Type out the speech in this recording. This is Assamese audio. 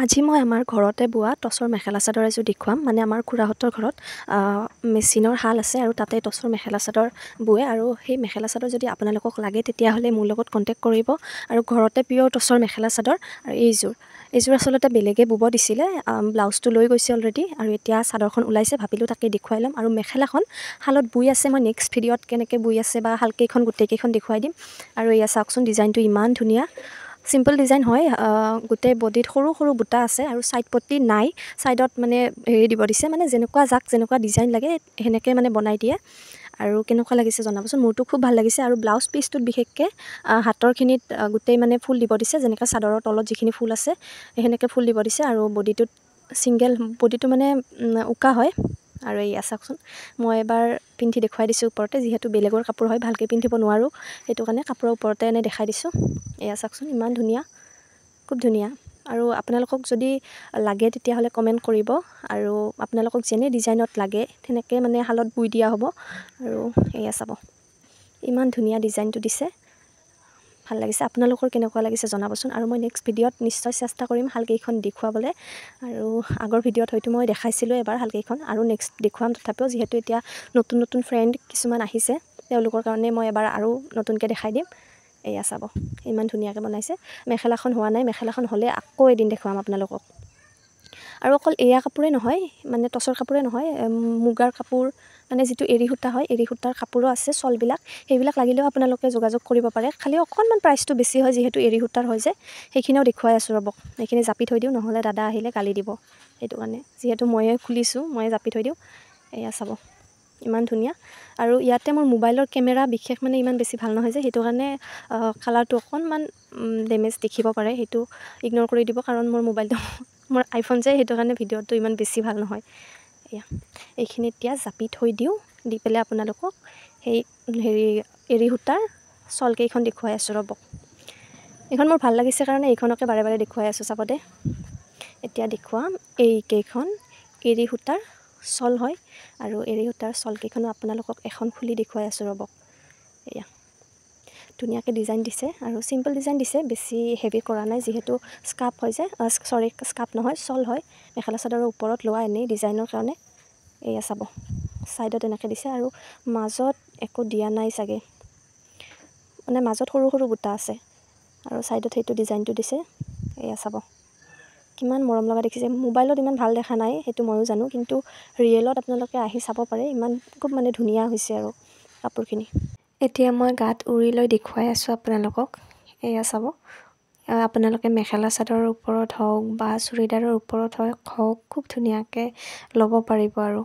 আজি মই আমাৰ ঘৰতে বোৱা টচৰ মেখেলা চাদৰ এযোৰ দেখুৱাম। মানে আমাৰ খুৰাহঁতৰ ঘৰত মেচিনৰ শাল আছে আৰু তাতে টচৰ মেখেলা চাদৰ বোৱে। আৰু সেই মেখেলা চাদৰ যদি আপোনালোকক লাগে তেতিয়াহ'লে মোৰ লগত কণ্টেক্ট কৰিব। আৰু ঘৰতে পিয়ৰ টচৰ মেখেলা চাদৰ। আৰু এইযোৰ আচলতে বেলেগে বব দিছিলে, ব্লাউজটো লৈ গৈছে অলৰেডি। আৰু এতিয়া চাদৰখন ওলাইছে, ভাবিলোঁ তাকে দেখুৱাই ল'ম। আৰু মেখেলাখন শালত বৈ আছে, মই নেক্সট ভিডিঅ'ত কেনেকৈ বৈ আছে বা শালকেইখন গোটেইকেইখন দেখুৱাই দিম। আৰু এয়া চাওকচোন, ডিজাইনটো ইমান ধুনীয়া। চিম্পল ডিজাইন হয়, গোটেই বডিত সৰু সৰু বুটা আছে আৰু ছাইড পট্টি নাই। ছাইডত মানে হেৰি দিব দিছে, মানে যেনেকুৱা ডিজাইন লাগে সেনেকৈ মানে বনাই দিয়ে। আৰু কেনেকুৱা লাগিছে জনাবচোন, মোৰতো খুব ভাল লাগিছে। আৰু ব্লাউজ পিচটোত বিশেষকৈ হাতৰখিনিত গোটেই মানে ফুল দিব দিছে, যেনেকৈ চাদৰৰ তলত যিখিনি ফুল আছে সেনেকৈ ফুল দিব দিছে। আৰু বডিটোত বডিটো মানে উকা হয়। আৰু এয়া চাওকচোন, মই এবাৰ পিন্ধি দেখুৱাই দিছোঁ ওপৰতে, যিহেতু বেলেগৰ কাপোৰ হয় ভালকৈ পিন্ধিব নোৱাৰোঁ, সেইটো কাৰণে কাপোৰৰ ওপৰতে এনে দেখাই দিছোঁ। এয়া চাওকচোন, ইমান ধুনীয়া, খুব ধুনীয়া। আৰু আপোনালোকক যদি লাগে তেতিয়াহ'লে কমেণ্ট কৰিব। আৰু আপোনালোকক যেনে ডিজাইনত লাগে তেনেকৈ মানে শালত বৈ দিয়া হ'ব। আৰু এয়া চাব, ইমান ধুনীয়া ডিজাইনটো দিছে, ভাল লাগিছে। আপোনালোকৰ কেনেকুৱা লাগিছে জনাবচোন। আৰু মই নেক্সট ভিডিঅ'ত নিশ্চয় চেষ্টা কৰিম শালকেইখন দেখুৱাবলৈ। আৰু আগৰ ভিডিঅ'ত হয়তো মই দেখাইছিলোঁ এবাৰ শালকেইখন, আৰু নেক্সট দেখুৱাম তথাপিও, যিহেতু এতিয়া নতুন ফ্ৰেণ্ড কিছুমান আহিছে, তেওঁলোকৰ কাৰণে মই এবাৰ আৰু নতুনকৈ দেখাই দিম। এয়া চাব, ইমান ধুনীয়াকৈ বনাইছে। মেখেলাখন হোৱা নাই, মেখেলাখন হ'লে আকৌ এদিন দেখুৱাম আপোনালোকক। আৰু অকল এয়া কাপোৰে নহয়, মানে টচৰ কাপোৰে নহয়, মুগাৰ কাপোৰ, মানে যিটো এৰী সূতা হয়, এৰী সূতাৰ কাপোৰো আছে, শ্বলবিলাক। সেইবিলাক লাগিলেও আপোনালোকে যোগাযোগ কৰিব পাৰে। খালি অকণমান প্ৰাইচটো বেছি হয়, যিহেতু এৰী সূতাৰ হয় যে। সেইখিনিও দেখুৱাই আছোঁ ৰ'বক, সেইখিনি জাপি থৈ দিওঁ, নহ'লে দাদা আহিলে গালি দিব। সেইটো কাৰণে, যিহেতু ময়ে খুলিছোঁ, ময়ে জাপি থৈ দিওঁ। এয়া চাব, ইমান ধুনীয়া। আৰু ইয়াতে মোৰ মোবাইলৰ কেমেৰা বিশেষ মানে ইমান বেছি ভাল নহয় যে, সেইটো কাৰণে কালাৰটো অকণমান ডেমেজ দেখিব পাৰে, সেইটো ইগন'ৰ কৰি দিব। কাৰণ মোৰ মোবাইলটো মোৰ আইফোন যে, সেইটো কাৰণে ভিডিঅ'টো ইমান বেছি ভাল নহয়। এইখিনি এতিয়া জাপি থৈ দিওঁ, দি পেলাই আপোনালোকক সেই এৰী সূতাৰ শ্বলকেইখন দেখুৱাই আছোঁ ৰ'বক। এইখন মোৰ ভাল লাগিছে কাৰণে এইখনকে বাৰে বাৰে দেখুৱাই আছোঁ, চাব দে। এতিয়া দেখুৱাম এইকেইখন এৰী সূতাৰ শ্বল হয়। আৰু এৰী সূতাৰ শ্বলকেইখনো আপোনালোকক এখন খুলি দেখুৱাই আছোঁ ৰ'বক। এয়া ধুনীয়াকৈ ডিজাইন দিছে, আৰু চিম্পল ডিজাইন দিছে, বেছি হেভি কৰা নাই, যিহেতু স্কাৰ্ফ হয় যে, স্কাৰ্ফ নহয়, শ্বল হয়, মেখেলা চাদৰৰ ওপৰত লোৱা এনেই ডিজাইনৰ কাৰণে। এয়া চাব, ছাইডত এনেকৈ দিছে, আৰু মাজত একো দিয়া নাই চাগে, মানে মাজত সৰু সৰু বুটা আছে, আৰু ছাইডত সেইটো ডিজাইনটো দিছে। এয়া চাব, কিমান মৰম লগা দেখিছে। মোবাইলত ইমান ভাল দেখা নাই, সেইটো ময়ো জানো, কিন্তু ৰিয়েলত আপোনালোকে আহি চাব পাৰে, খুব মানে ধুনীয়া হৈছে আৰু কাপোৰখিনি। এতিয়া মই গাত উৰি লৈ দেখুৱাই আছোঁ আপোনালোকক। এয়া চাব, আপোনালোকে মেখেলা চাদৰৰ ওপৰত হওক বা চুৰিদাৰৰ ওপৰত হওক, খুব ধুনীয়াকৈ ল'ব পাৰিব। আৰু